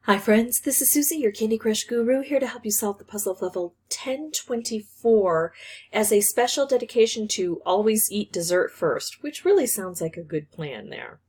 Hi friends, this is Susie, your Candy Crush guru, here to help you solve the puzzle of level 1024 as a special dedication to always eat dessert first, which really sounds like a good plan there.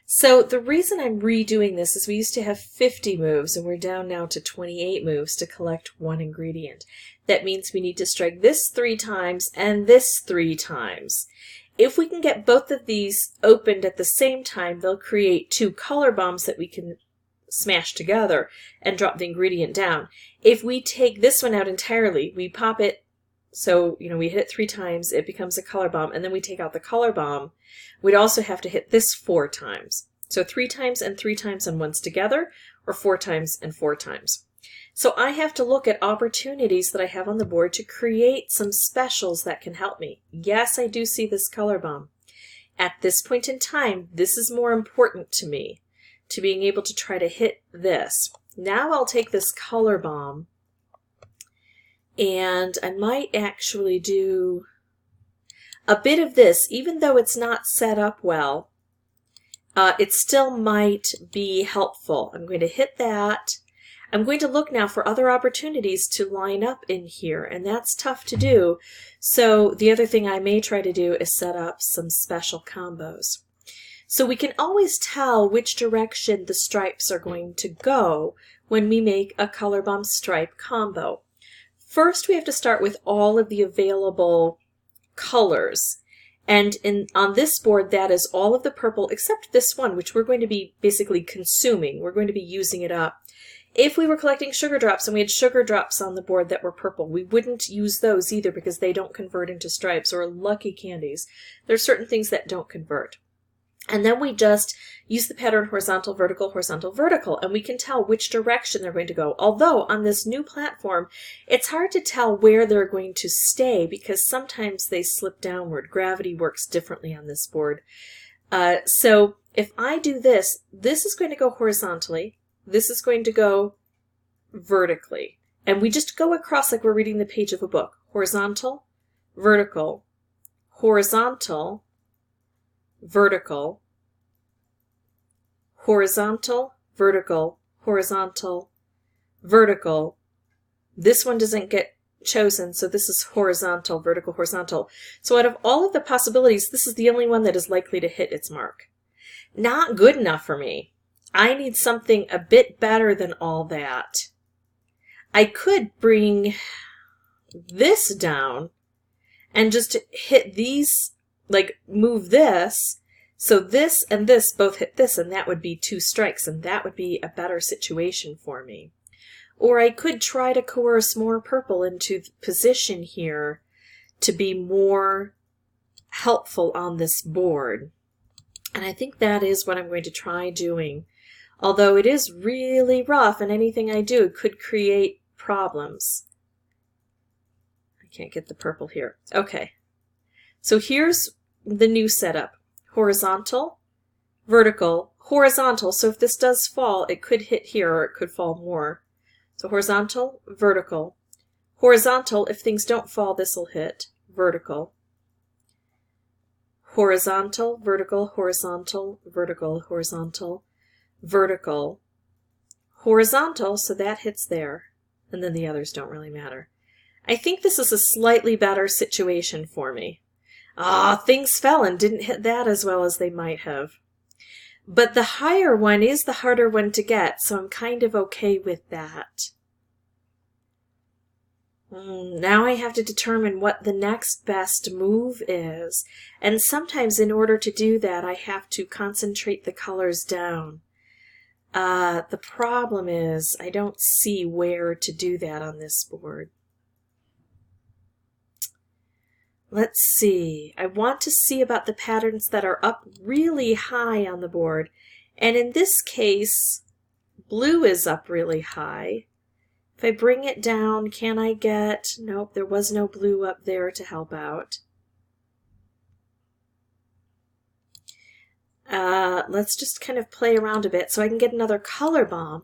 So the reason I'm redoing this is we used to have 50 moves and we're down now to 28 moves to collect one ingredient. That means we need to strike this 3 times and this 3 times. If we can get both of these opened at the same time, they'll create 2 color bombs that we can smash together and drop the ingredient down. If we take this one out entirely, we pop it, so we hit it 3 times, it becomes a color bomb, and then we take out the color bomb, we'd also have to hit this 4 times. So 3 times and 3 times and once together, or 4 times and 4 times. So I have to look at opportunities that I have on the board to create some specials that can help me. Yes, I do see this color bomb. At this point in time, this is more important to me, to being able to try to hit this. Now I'll take this color bomb and I might actually do a bit of this. Even though it's not set up well, it still might be helpful. I'm going to hit that. I'm going to look now for other opportunities to line up in here, and that's tough to do. So the other thing I may try to do is set up some special combos. So we can always tell which direction the stripes are going to go when we make a color bomb stripe combo. First, we have to start with all of the available colors. And on this board, that is all of the purple except this one, which we're going to be basically consuming. We're going to be using it up. If we were collecting sugar drops and we had sugar drops on the board that were purple, we wouldn't use those either because they don't convert into stripes, or lucky candies. There are certain things that don't convert. And then we just use the pattern horizontal, vertical, and we can tell which direction they're going to go. Although on this new platform, it's hard to tell where they're going to stay because sometimes they slip downward. Gravity works differently on this board. So if I do this, this is going to go horizontally, this is going to go vertically. And we just go across like we're reading the page of a book. Horizontal, vertical, horizontal, vertical, horizontal, vertical, horizontal, vertical. This one doesn't get chosen, so this is horizontal, vertical, horizontal. So out of all of the possibilities, this is the only one that is likely to hit its mark. Not good enough for me. I need something a bit better than all that. I could bring this down and just hit these, like move this, so this and this both hit this, and that would be 2 strikes, and that would be a better situation for me. Or I could try to coerce more purple into position here to be more helpful on this board. And I think that is what I'm going to try doing. Although it is really rough, and anything I do could create problems. I can't get the purple here. Okay. So here's the new setup. Horizontal, vertical, horizontal. So if this does fall, it could hit here or it could fall more. So horizontal, vertical. Horizontal, if things don't fall, this will hit. Vertical. Horizontal, vertical, horizontal, vertical, horizontal, vertical. Horizontal, so that hits there. And then the others don't really matter. I think this is a slightly better situation for me. Things fell and didn't hit that as well as they might have. But the higher one is the harder one to get, so I'm kind of okay with that. Now I have to determine what the next best move is. And sometimes in order to do that, I have to concentrate the colors down. The problem is I don't see where to do that on this board. Let's see. I want to see about the patterns that are up really high on the board. And in this case, blue is up really high. If I bring it down, can I get... Nope, there was no blue up there to help out. Let's just kind of play around a bit so I can get another color bomb.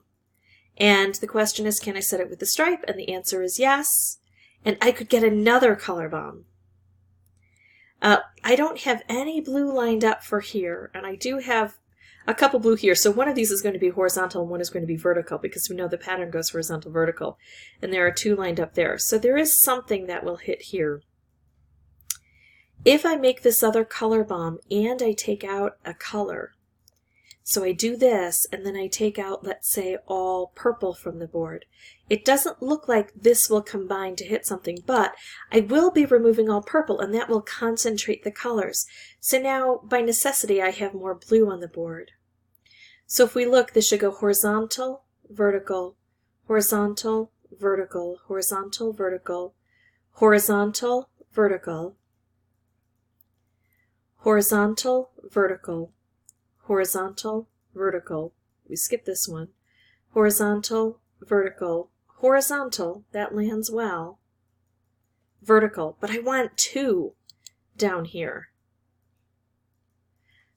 And the question is, can I set it with the stripe? And the answer is yes. And I could get another color bomb. I don't have any blue lined up for here, and I do have a couple blue here. So one of these is going to be horizontal and one is going to be vertical because we know the pattern goes horizontal, vertical. And there are two lined up there. So there is something that will hit here. If I make this other color bomb and I take out a color, so I do this and then I take out, let's say, all purple from the board, it doesn't look like this will combine to hit something, but I will be removing all purple and that will concentrate the colors. So now, by necessity, I have more blue on the board. So if we look, this should go horizontal, vertical, horizontal, vertical, horizontal, vertical, horizontal, vertical, horizontal, vertical, horizontal, vertical. We skip this one. Horizontal, vertical, horizontal. That lands well. Vertical, but I want two down here.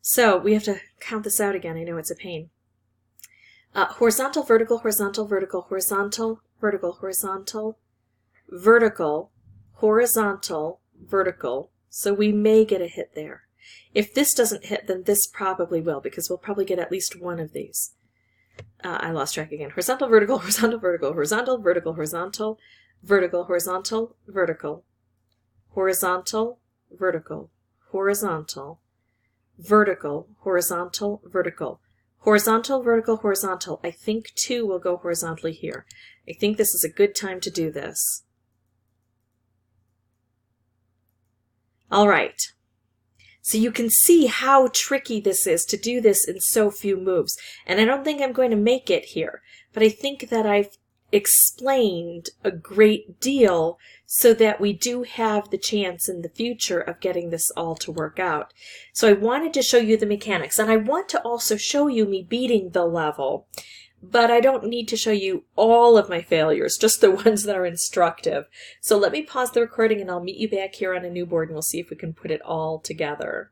So we have to count this out again. I know it's a pain. Horizontal, vertical, horizontal, vertical, horizontal, vertical, horizontal, vertical, horizontal, vertical. So we may get a hit there. If this doesn't hit, then this probably will, because we'll probably get at least one of these. I lost track again. Horizontal, vertical, horizontal, vertical, horizontal, vertical, horizontal, vertical, horizontal, vertical, horizontal, vertical, horizontal, vertical, horizontal, vertical, horizontal, vertical, horizontal. I think two will go horizontally here. I think this is a good time to do this. All right. So you can see how tricky this is to do this in so few moves. And I don't think I'm going to make it here, but I think that I've explained a great deal so that we do have the chance in the future of getting this all to work out. So I wanted to show you the mechanics, and I want to also show you me beating the level, but I don't need to show you all of my failures, just the ones that are instructive. So let me pause the recording and I'll meet you back here on a new board and we'll see if we can put it all together.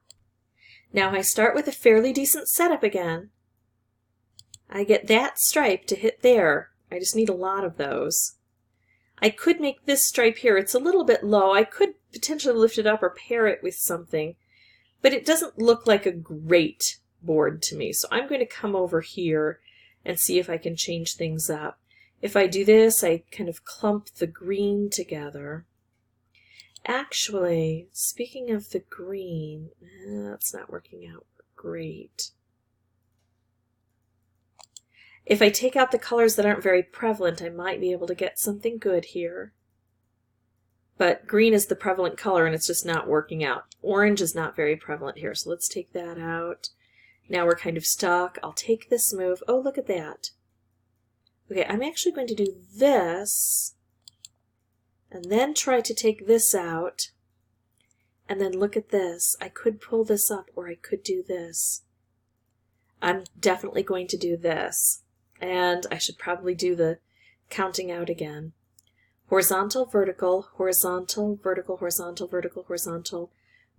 Now I start with a fairly decent setup again. I get that stripe to hit there. I just need a lot of those. I could make this stripe here. It's a little bit low. I could potentially lift it up or pair it with something, but it doesn't look like a great board to me. So I'm going to come over here and see if I can change things up. If I do this, I kind of clump the green together. Actually, speaking of the green, that's not working out great. If I take out the colors that aren't very prevalent, I might be able to get something good here. But green is the prevalent color and it's just not working out. Orange is not very prevalent here, so let's take that out. Now we're kind of stuck. I'll take this move. Oh, look at that. Okay, I'm actually going to do this and then try to take this out. And then look at this. I could pull this up or I could do this. I'm definitely going to do this. And I should probably do the counting out again. Horizontal, vertical, horizontal, vertical, horizontal, vertical, horizontal,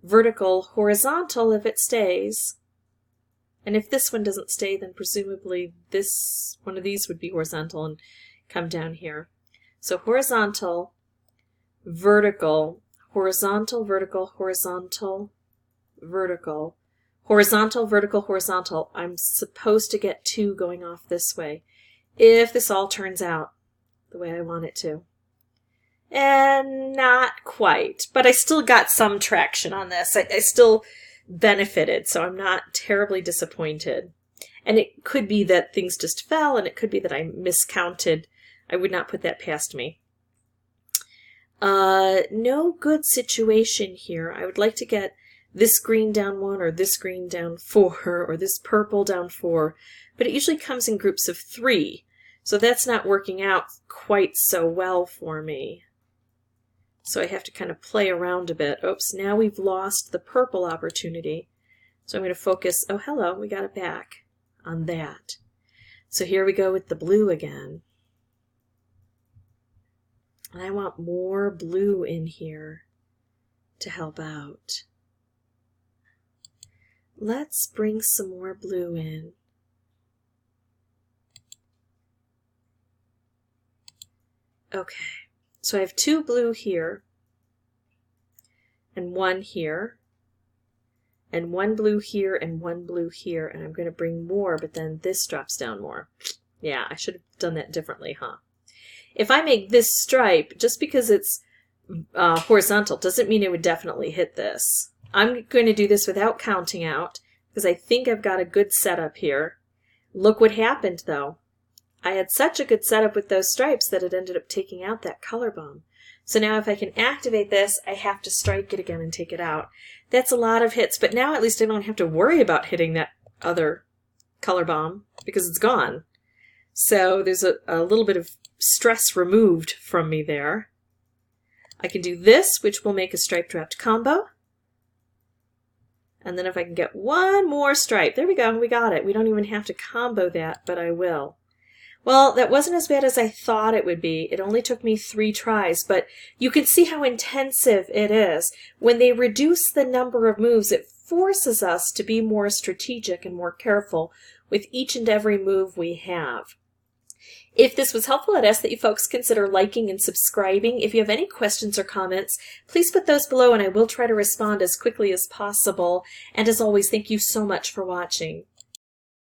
vertical, horizontal if it stays. And if this one doesn't stay, then presumably this one of these would be horizontal and come down here. So horizontal, vertical, horizontal, vertical, horizontal, vertical, horizontal, vertical, horizontal. I'm supposed to get two going off this way, if this all turns out the way I want it to. And not quite, but I still got some traction on this. I still benefited, so I'm not terribly disappointed. And it could be that things just fell, and it could be that I miscounted. I would not put that past me. No good situation here. I would like to get this green down 1, or this green down 4, or this purple down 4, but it usually comes in groups of 3, so that's not working out quite so well for me. So I have to kind of play around a bit. Oops, now we've lost the purple opportunity. So I'm going to focus, oh hello, we got it back on that. So here we go with the blue again. And I want more blue in here to help out. Let's bring some more blue in. Okay. So I have 2 blue here, and 1 here, and one blue here and one blue here, and I'm going to bring more, but then this drops down more. Yeah, I should have done that differently, huh? If I make this stripe, just because it's horizontal doesn't mean it would definitely hit this. I'm going to do this without counting out because I think I've got a good setup here. Look what happened though. I had such a good setup with those stripes that it ended up taking out that color bomb. So now if I can activate this, I have to strike it again and take it out. That's a lot of hits, but now at least I don't have to worry about hitting that other color bomb because it's gone. So there's a little bit of stress removed from me there. I can do this, which will make a stripe wrapped combo. And then if I can get one more stripe, there we go, we got it. We don't even have to combo that, but I will. Well, that wasn't as bad as I thought it would be. It only took me 3 tries, but you can see how intensive it is. When they reduce the number of moves, it forces us to be more strategic and more careful with each and every move we have. If this was helpful, I'd ask that you folks consider liking and subscribing. If you have any questions or comments, please put those below and I will try to respond as quickly as possible. And as always, thank you so much for watching.